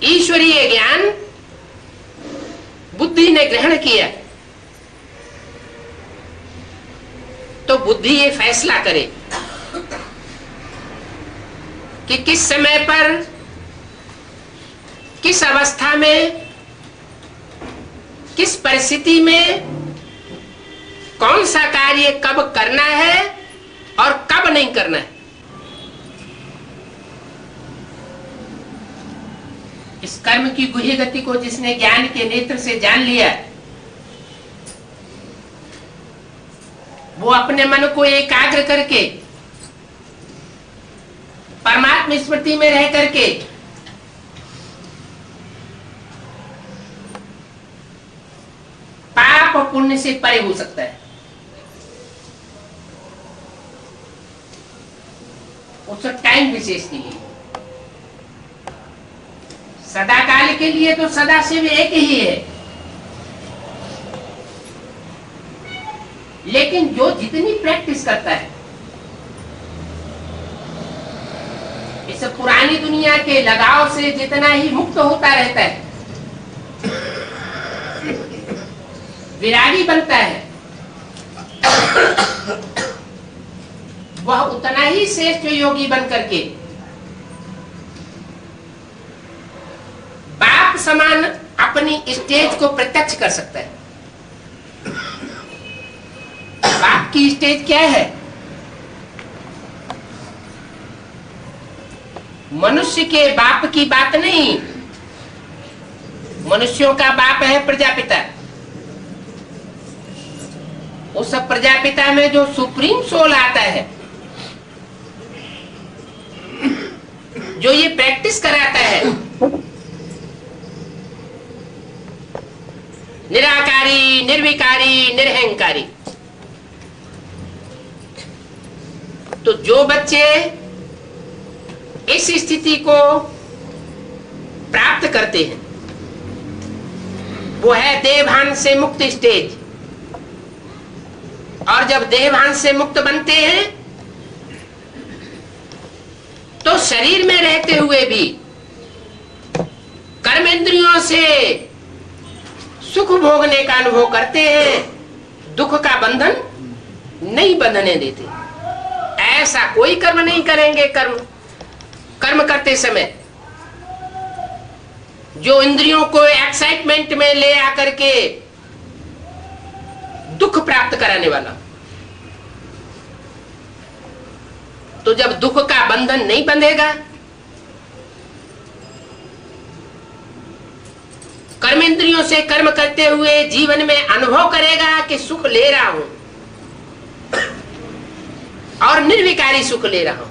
ईश्वरीय ज्ञान बुद्धि ने ग्रहण किया तो बुद्धि ये फैसला करे कि किस समय पर, किस अवस्था में, किस परिस्थिति में कौन सा कार्य कब करना है और कब नहीं करना है। इस कर्म की गुह्य गति को जिसने ज्ञान के नेत्र से जान लिया, वो अपने मन को एकाग्र करके परमात्मा स्मृति में रह करके पाप और पुण्य से परे हो सकता है। उस टाइम विशेष के लिए, सदा काल के लिए तो सदा शिव एक ही है, लेकिन जो जितनी प्रैक्टिस करता है, इस पुरानी दुनिया के लगाव से जितना ही मुक्त होता रहता है, विरागी बनता है, वह उतना ही श्रेष्ठ योगी बन करके बाप समान अपनी स्टेज को प्रत्यक्ष कर सकता है। बाप की स्टेज क्या है? मनुष्य के बाप की बात नहीं, मनुष्यों का बाप है प्रजापिता। उस प्रजापिता में जो सुप्रीम सोल आता है, जो ये प्रैक्टिस कराता है, निराकारी, निर्विकारी, निरहंकारी, तो जो बच्चे इस स्थिति को प्राप्त करते हैं, वो है देहभान से मुक्त स्टेज। और जब देहभान से मुक्त बनते हैं तो शरीर में रहते हुए भी कर्मेंद्रियों से सुख भोगने का अनुभव करते हैं, दुख का बंधन नहीं बंधने देते। ऐसा कोई कर्म नहीं करेंगे कर्म करते समय जो इंद्रियों को एक्साइटमेंट में ले आकर के दुख प्राप्त कराने वाला। तो जब दुख का बंधन नहीं बंधेगा, कर्मेंद्रियों से कर्म करते हुए जीवन में अनुभव करेगा कि सुख ले रहा हूं और निर्विकारी सुख ले रहा हूं,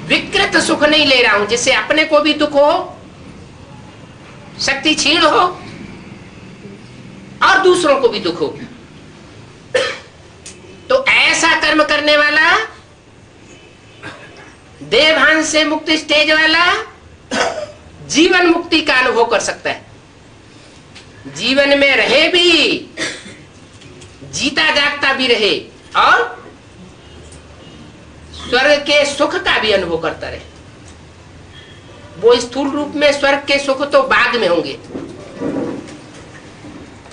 विकृत सुख नहीं ले रहा हूं जिससे अपने को भी दुख हो, शक्ति क्षीण हो और दूसरों को भी दुख हो। तो ऐसा कर्म करने वाला, देहभान से मुक्त स्टेज वाला, जीवन मुक्ति का अनुभव कर सकता है। जीवन में रहे भी, जीता जागता भी रहे और स्वर्ग के सुख का भी अनुभव करता रहे। वो स्थूल रूप में स्वर्ग के सुख तो बाद में होंगे,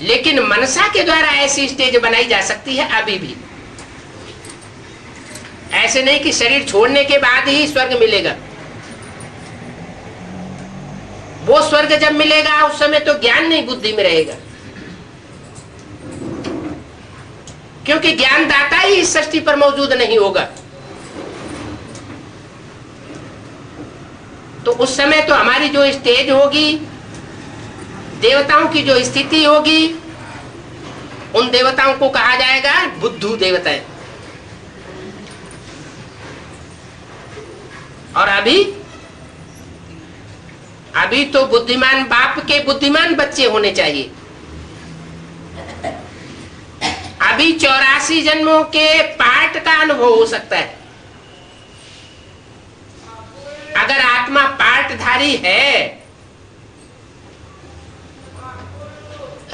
लेकिन मनसा के द्वारा ऐसी स्टेज बनाई जा सकती है अभी भी। ऐसे नहीं कि शरीर छोड़ने के बाद ही स्वर्ग मिलेगा। वो स्वर्ग जब मिलेगा उस समय तो ज्ञान नहीं बुद्धि में रहेगा, क्योंकि ज्ञानदाता ही इस सृष्टि पर मौजूद नहीं होगा। तो उस समय तो हमारी जो स्टेज होगी, देवताओं की जो स्थिति होगी, उन देवताओं को कहा जाएगा बुद्धू देवताएं। और अभी तो बुद्धिमान बाप के बुद्धिमान बच्चे होने चाहिए। अभी 84 जन्मों के पाठ का अनुभव हो सकता है। अगर आत्मा पाठधारी है,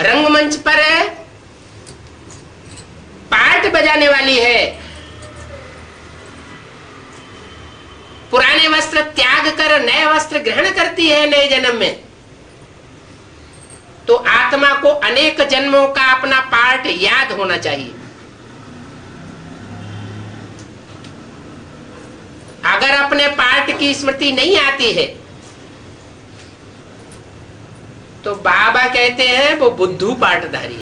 रंगमंच पर पाठ बजाने वाली है, जाग कर नए वस्त्र ग्रहण करती है नए जन्म में, तो आत्मा को अनेक जन्मों का अपना पार्ट याद होना चाहिए। अगर अपने पार्ट की स्मृति नहीं आती है तो बाबा कहते हैं वो बुद्धू पाटधारी।